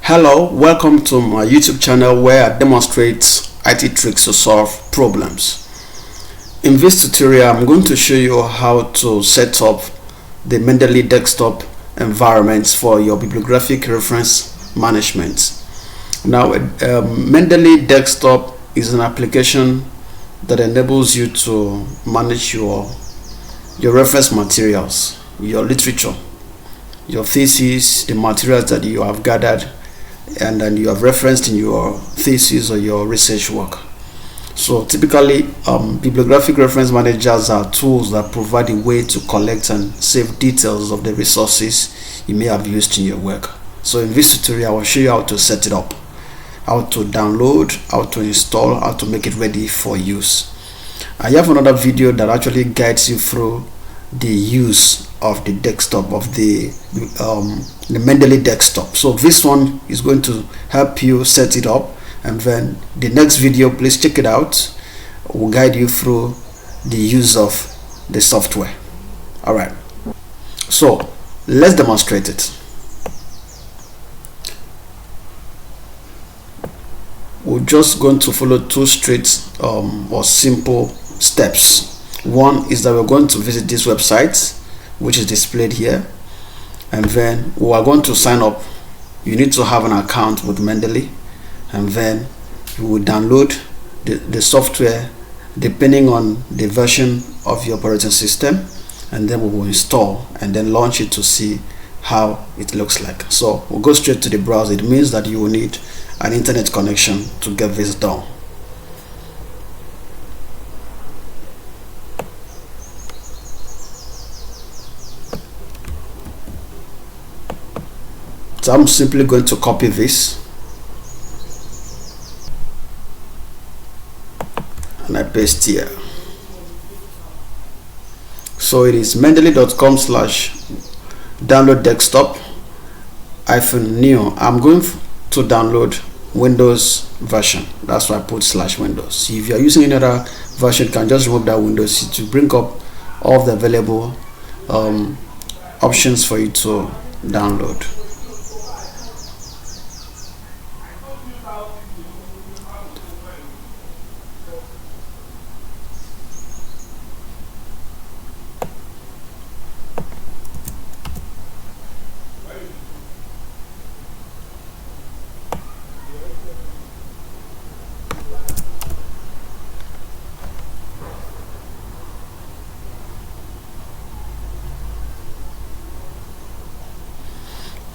Hello, welcome to my YouTube channel where I demonstrate IT tricks to solve problems. In this tutorial, I'm going to show you how to set up the Mendeley Desktop environment for your bibliographic reference management. Now, Mendeley Desktop is an application that enables you to manage your reference materials, your literature, your thesis, the materials that you have gathered and then you have referenced in your thesis or your research work. So typically, bibliographic reference managers are tools that provide a way to collect and save details of the resources you may have used in your work. So in this tutorial, I will show you how to set it up, how to download, how to install, how to make it ready for use. I have another video that actually guides you through the use of the desktop of the Mendeley Desktop. So this one is going to help you set it up, and then the next video, please check it out, will guide you through the use of the software. All right, so let's demonstrate it. We're just going to follow two straight or simple steps. One is that we're going to visit this website, which is displayed here, and then we are going to sign up. You need to have an account with Mendeley, and then you will download the software depending on the version of your operating system, and then we will install and then launch it to see how it looks like. So we'll go straight to the browser. It means that you will need an internet connection to get this done. So I'm simply going to copy this and I paste here. So it is mendeley.com/download desktop -new. I'm going to download Windows version. That's why I put /Windows. If you are using any other version, you can just remove that Windows to bring up all the available options for you to download.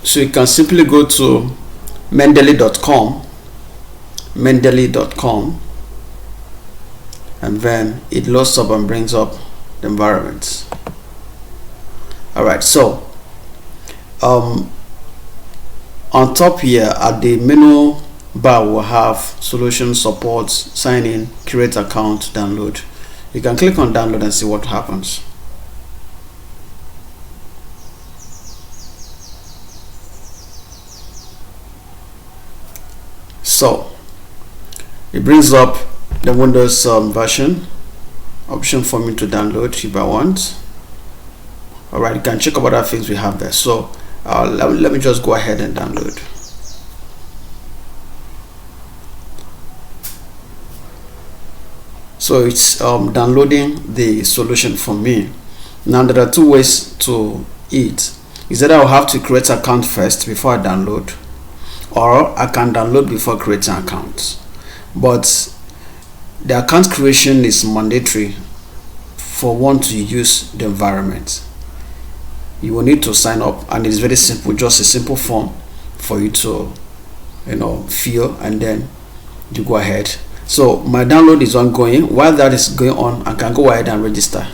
So you can simply go to mendeley.com, and then it loads up and brings up the environment. All right, so on top here at the menu bar, we'll have solution, support, sign in, create account, download. You can click on download and see what happens. So it brings up the Windows version option for me to download if I want. All right, you can check out other things we have there. So let me just go ahead and download. So it's downloading the solution for me. Now there are two ways to it. Is that I'll have to create an account first before I download, or I can download before creating an account. But the account creation is mandatory for one to use the environment. You will need to sign up, and it's very simple, just a simple form for you to fill, and then you go ahead. So my download is ongoing. While that is going on, I can go ahead and register.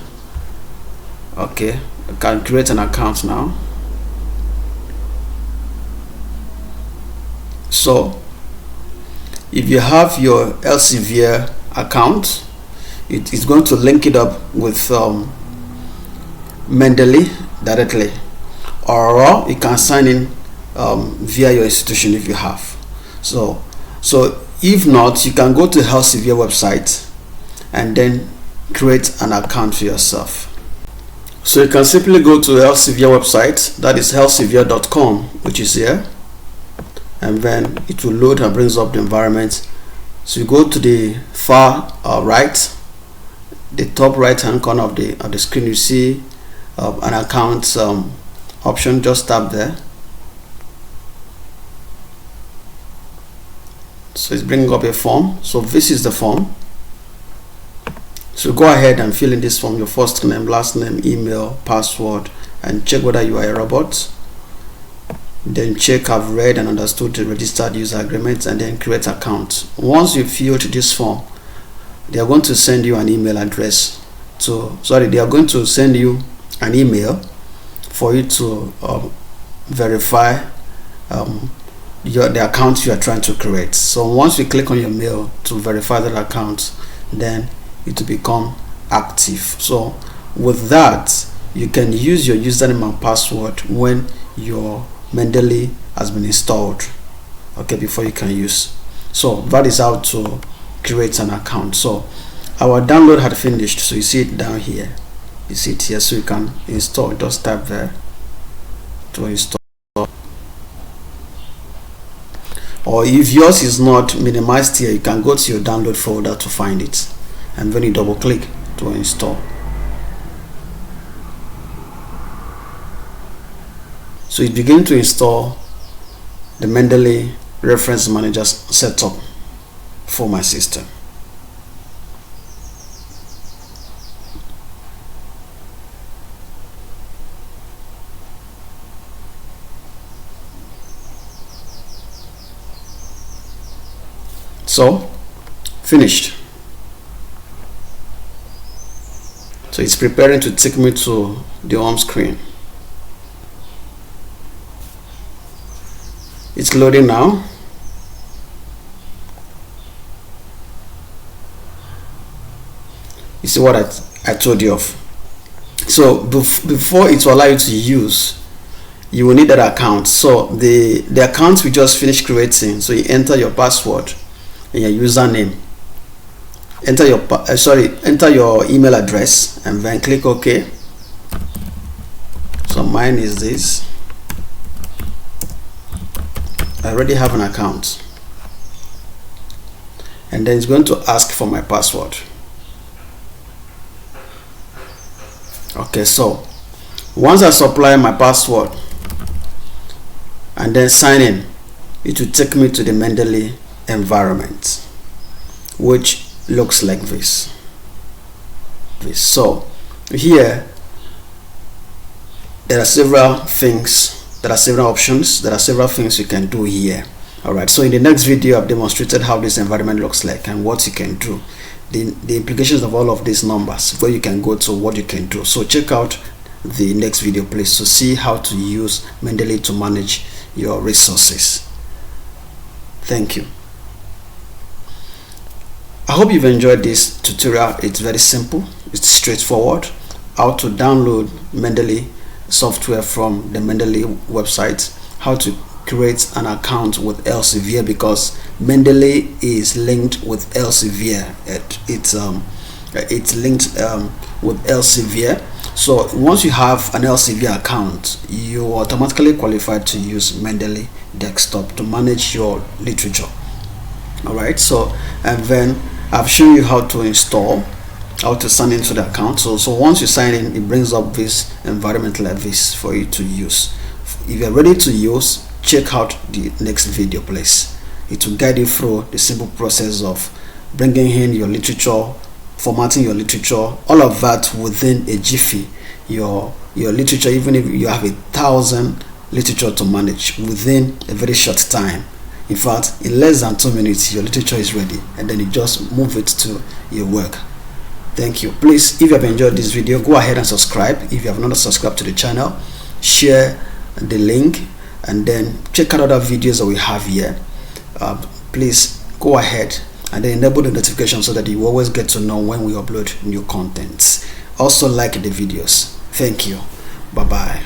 Okay, I can create an account now. So if you have your Elsevier account, it is going to link it up with Mendeley directly, or you can sign in via your institution if you have. So if not, you can go to Elsevier website and then create an account for yourself. So you can simply go to Elsevier website, that is elsevier.com, which is here, and then it will load and brings up the environment. So you go to the far right, the top right hand corner of the screen, you see an account option. Just tap there. So it's bringing up a form. So this is the form. So go ahead and fill in this form, your first name, last name, email, password, and check whether you are a robot. Then check I've read and understood the registered user agreement, and then create account. Once you filled this form, they are going to send you an email address they are going to send you an email for you to verify the account you are trying to create. So once you click on your mail to verify that account, then it will become active. So with that, you can use your username and password when your Mendeley has been installed, okay, before you can use. So that is how to create an account. So our download had finished, so you see it down here, you see it here. So you can install, just tap there to install. Or if yours is not minimized here, you can go to your download folder to find it, and then you double click to install. So it begins to install the Mendeley Reference Manager setup for my system. So finished. So it's preparing to take me to the home screen. It's loading now. You see what I told you of. So before it will allow you to use, you will need that account. So the account we just finished creating, so you enter your password and your username, enter your email address, and then click OK. So mine is this. I already have an account, and then it's going to ask for my password. Okay, so once I supply my password and then sign in, it will take me to the Mendeley Environment, which looks like this. So here there are several things, there are several options, there are several things you can do here. Alright, so in the next video I've demonstrated how this environment looks like and what you can do, the implications of all of these numbers, where you can go to, what you can do. So check out the next video please to see how to use Mendeley to manage your resources. Thank you. I hope you've enjoyed this tutorial. It's very simple, it's straightforward. How to download Mendeley software from the Mendeley website, how to create an account with Elsevier, because Mendeley is linked with Elsevier. It's linked with Elsevier. So once you have an Elsevier account, you are automatically qualified to use Mendeley Desktop to manage your literature. Alright, so and then I've shown you how to install, how to sign into the account. So once you sign in, it brings up this environment like this for you to use. If you're ready to use, check out the next video please. It will guide you through the simple process of bringing in your literature, formatting your literature, all of that within a jiffy. Your literature, even if you have 1,000 literature to manage within a very short time. In fact, in less than 2 minutes your literature is ready, and then you just move it to your work. Thank you. Please, if you have enjoyed this video, go ahead and subscribe. If you have not subscribed to the channel, share the link, and then check out other videos that we have here. Please go ahead and then enable the notification so that you always get to know when we upload new content. Also like the videos. Thank you. Bye bye.